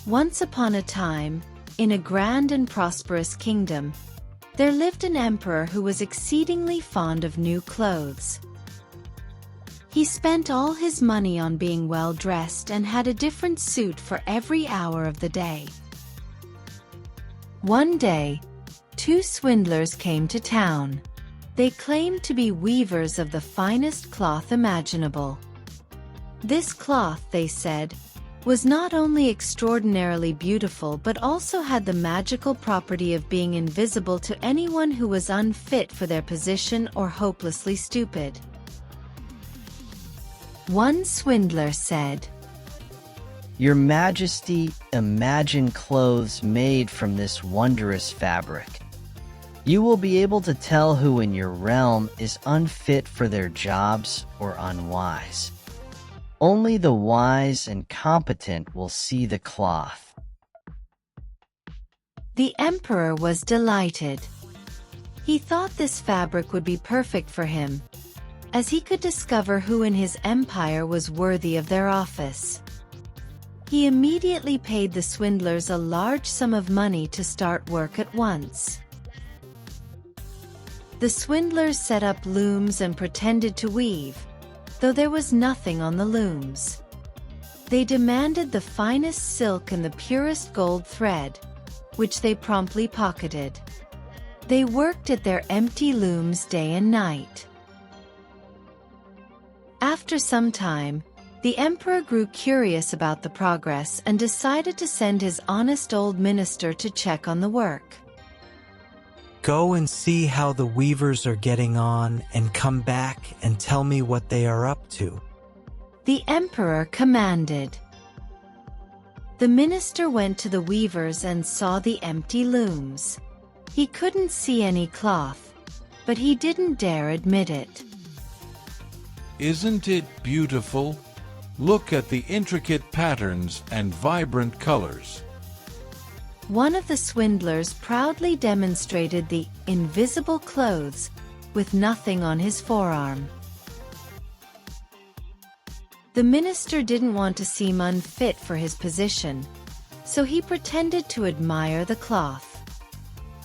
Once upon a time, in a grand and prosperous kingdom, there lived an emperor who was exceedingly fond of new clothes. He spent all his money on being well dressed and had a different suit for every hour of the day. One day, two swindlers came to town. They claimed to be weavers of the finest cloth imaginable. This cloth, they said, was not only extraordinarily beautiful but also had the magical property of being invisible to anyone who was unfit for their position or hopelessly stupid. One swindler said, "Your Majesty, imagine clothes made from this wondrous fabric. You will be able to tell who in your realm is unfit for their jobs or unwise. Only the wise and competent will see the cloth." The emperor was delighted. He thought this fabric would be perfect for him, as he could discover who in his empire was worthy of their office. He immediately paid the swindlers a large sum of money to start work at once. The swindlers set up looms and pretended to weave, though there was nothing on the looms. They demanded the finest silk and the purest gold thread, which they promptly pocketed. They worked at their empty looms day and night. After some time, the emperor grew curious about the progress and decided to send his honest old minister to check on the work. "Go and see how the weavers are getting on and come back and tell me what they are up to," the emperor commanded. The minister went to the weavers and saw the empty looms. He couldn't see any cloth, but he didn't dare admit it. "Isn't it beautiful? Look at the intricate patterns and vibrant colors." One of the swindlers proudly demonstrated the invisible clothes with nothing on his forearm. The minister didn't want to seem unfit for his position, so he pretended to admire the cloth.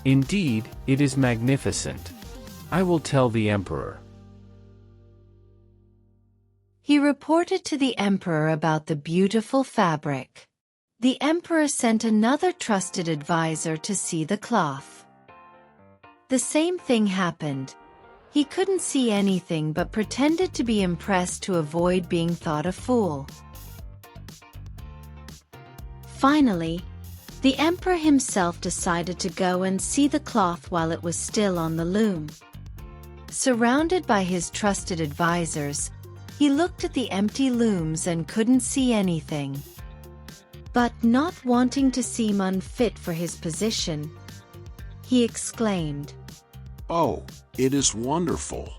"Indeed, it is magnificent. I will tell the emperor." He reported to the emperor about the beautiful fabric. The emperor sent another trusted advisor to see the cloth. The same thing happened. He couldn't see anything but pretended to be impressed to avoid being thought a fool. Finally, the emperor himself decided to go and see the cloth while it was still on the loom. Surrounded by his trusted advisors, he looked at the empty looms and couldn't see anything. But not wanting to seem unfit for his position, he exclaimed, "Oh, it is wonderful.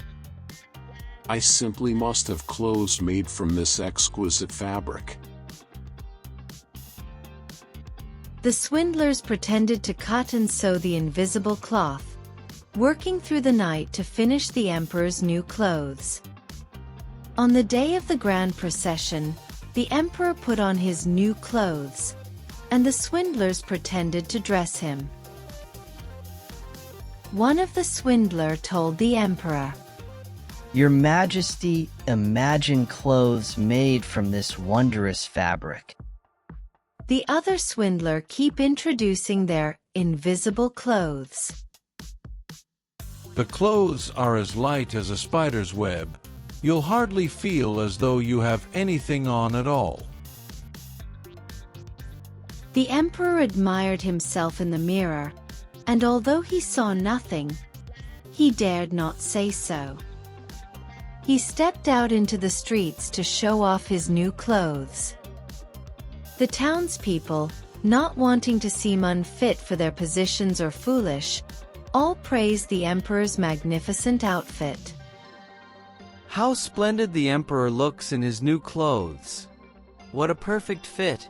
I simply must have clothes made from this exquisite fabric." The swindlers pretended to cut and sew the invisible cloth, working through the night to finish the emperor's new clothes. On the day of the grand procession, the emperor put on his new clothes, and the swindlers pretended to dress him. One of the swindlers told the emperor, "Your Majesty, imagine clothes made from this wondrous fabric." The other swindler kept introducing their invisible clothes. "The clothes are as light as a spider's web. You'll hardly feel as though you have anything on at all." The emperor admired himself in the mirror, and although he saw nothing, he dared not say so. He stepped out into the streets to show off his new clothes. The townspeople, not wanting to seem unfit for their positions or foolish, all praised the emperor's magnificent outfit. "How splendid the emperor looks in his new clothes. What a perfect fit."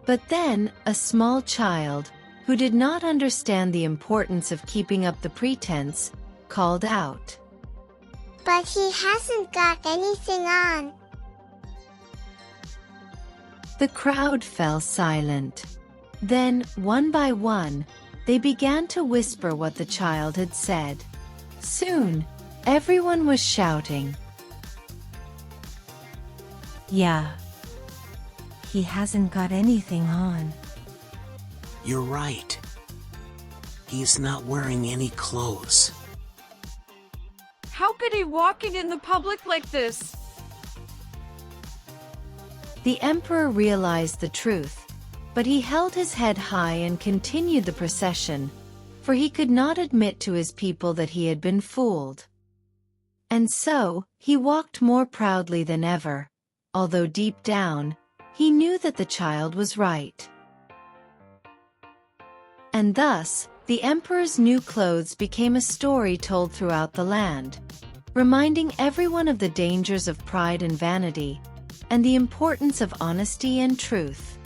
But then, a small child, who did not understand the importance of keeping up the pretense, called out, But he hasn't got anything on. The crowd fell silent. Then, one by one, they began to whisper what the child had said. Soon, everyone was shouting, Yeah. He hasn't got anything on. You're right. He's not wearing any clothes. How could he walking in the public like this? The emperor realized the truth, but he held his head high and continued the procession, for he could not admit to his people that he had been fooled. And so, he walked more proudly than ever, although deep down, he knew that the child was right. And thus, the emperor's new clothes became a story told throughout the land, reminding everyone of the dangers of pride and vanity, and the importance of honesty and truth.